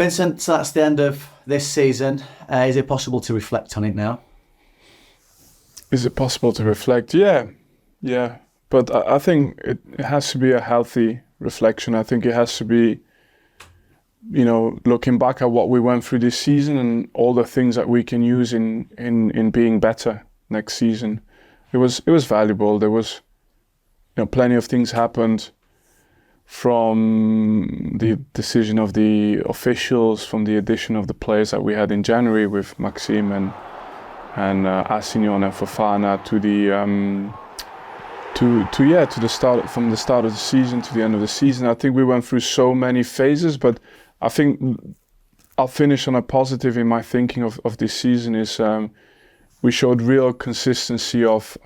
Vincent, so that's the end of this season. Is it possible to reflect on it now? Is it possible to reflect? Yeah. But I think it has to be a healthy reflection. I think it has to be, looking back at what we went through this season and all the things that we can use in being better next season. It was valuable. There was, plenty of things happened, from the decision of the officials, from the addition of the players that we had in January with Maxime and Assignon and Fofana to the start, from the start of the season to the end of the season. I think we went through so many phases, but I think I'll finish on a positive in my thinking of this season is we showed real consistency of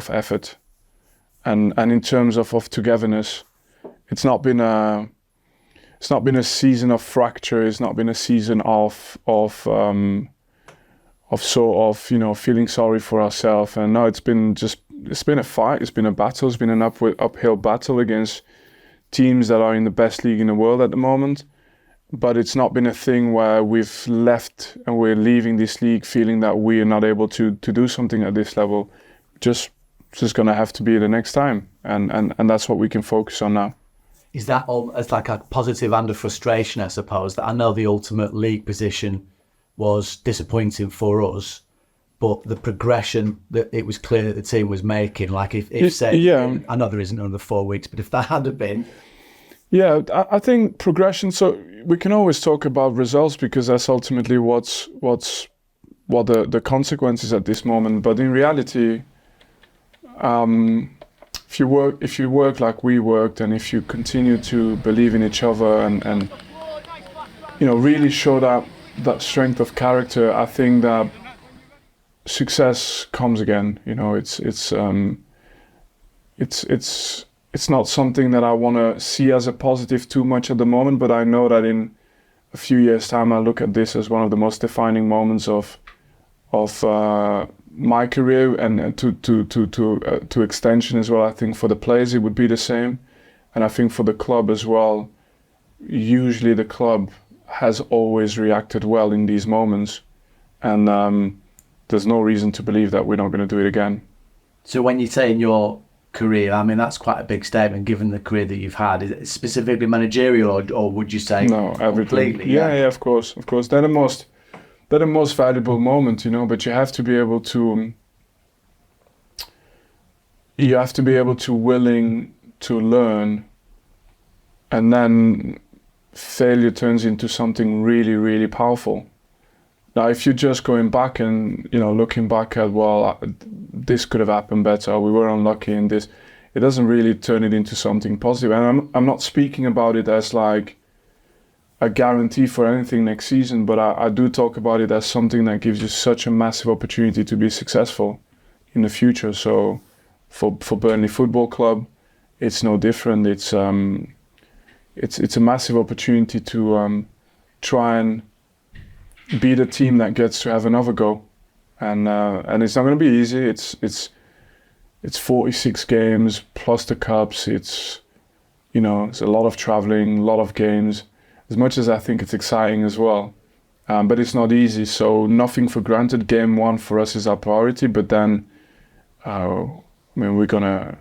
effort, and in terms of togetherness. It's not been a season of fracture. It's not been a season of feeling sorry for ourselves. And no, it's been a fight. It's been a battle. It's been an uphill battle against teams that are in the best league in the world at the moment. But it's not been a thing where we've left and we're leaving this league feeling that we are not able to do something at this level. Just going to have to be the next time. And that's what we can focus on now. Is that as like a positive and a frustration, I suppose? That I know the ultimate league position was disappointing for us, but the progression that it was clear that the team was making, like if say, yeah. I know there isn't another 4 weeks, but if that had been... Yeah, I think progression, so we can always talk about results because that's ultimately what the consequences at this moment. But in reality, if you work like we worked, and if you continue to believe in each other and really show that strength of character, I think that success comes again. It's not something that I want to see as a positive too much at the moment, but I know that in a few years' time I look at this as one of the most defining moments of my career, and to extension as well. I think for the players it would be the same, and I think for the club as well. Usually the club has always reacted well in these moments, and there's no reason to believe that we're not going to do it again. So when you say in your career, I mean that's quite a big statement given the career that you've had. Is it specifically managerial, or would you say no, everything? Completely? Yeah, of course. They're the most valuable moment, but you have to be able to willing to learn, and then failure turns into something really, really powerful. Now, if you're just going back and, looking back at, well, this could have happened better, we were unlucky in this, it doesn't really turn it into something positive. And I'm not speaking about it as like a guarantee for anything next season, but I do talk about it as something that gives you such a massive opportunity to be successful in the future. So for Burnley Football Club, it's no different. It's a massive opportunity to try and be the team that gets to have another go, and it's not going to be easy. It's 46 games plus the cups. It's a lot of traveling, a lot of games. As much as I think it's exciting as well, but it's not easy. So nothing for granted. Game one for us is our priority, but then we're gonna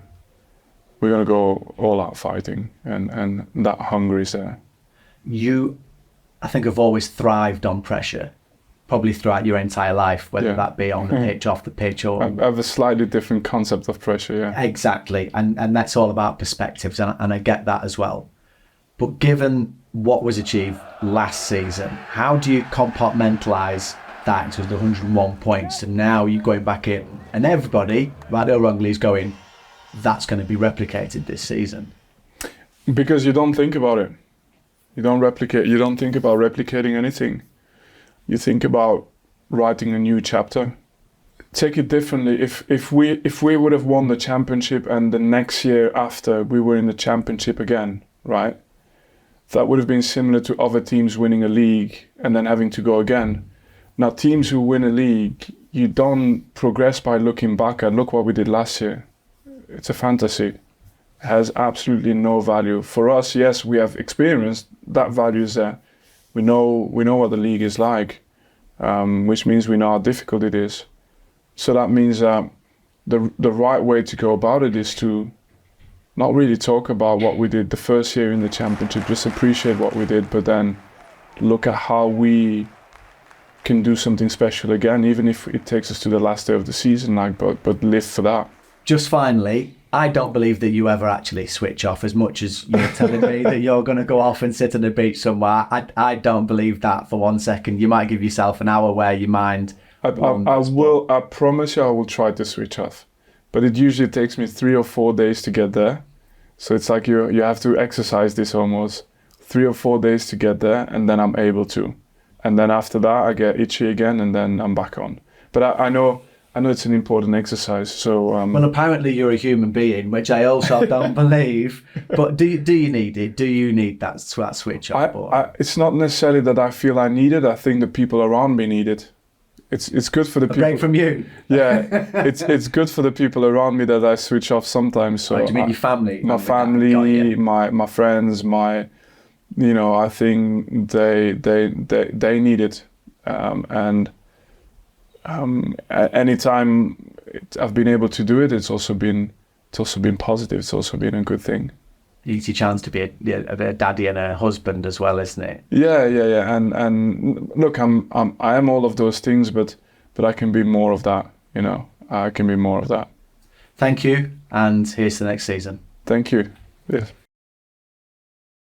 go all out fighting, and that hunger is there. You, I think, have always thrived on pressure, probably throughout your entire life, whether that be on the pitch, off the pitch, or... I have a slightly different concept of pressure, yeah. Exactly, and that's all about perspectives, and I get that as well. But given what was achieved last season, how do you compartmentalise that into the 101 points, and now you're going back in, and everybody, right or wrongly, is going, that's going to be replicated this season? Because you don't think about it. You don't think about replicating anything. You think about writing a new chapter. Take it differently. If we would have won the championship and the next year after we were in the championship again, right? That would have been similar to other teams winning a league and then having to go again. Now, teams who win a league, you don't progress by looking back at, look what we did last year. It's a fantasy. It has absolutely no value. For us, yes, we have experience, that value is there. We know what the league is like, which means we know how difficult it is. So that means that the right way to go about it is to not really talk about what we did the first year in the championship, just appreciate what we did, but then look at how we can do something special again, even if it takes us to the last day of the season, but live for that. Just finally, I don't believe that you ever actually switch off as much as you're telling me that you're going to go off and sit on the beach somewhere. I don't believe that for 1 second. You might give yourself an hour where your mind wanders. I promise you I will try to switch off. But it usually takes me 3 or 4 days to get there. So it's like you have to exercise this almost. 3 or 4 days to get there, and then I'm able to. And then after that I get itchy again, and then I'm back on. But I know it's an important exercise. So well, apparently you're a human being, which I also don't believe. But do you need it? Do you need that switch off? It's not necessarily that I feel I need it. I think the people around me need it. It's good for the people. Break from you. Yeah, it's good for the people around me that I switch off sometimes. So do you mean your family? My family, my friends, I think they need it, and anytime I've been able to do it, it's also been positive. It's also been a good thing. It's your chance to be a daddy and a husband as well, isn't it? Yeah. And look, I am all of those things, but I can be more of that. I can be more of that. Thank you, and here's to the next season. Thank you. Yes.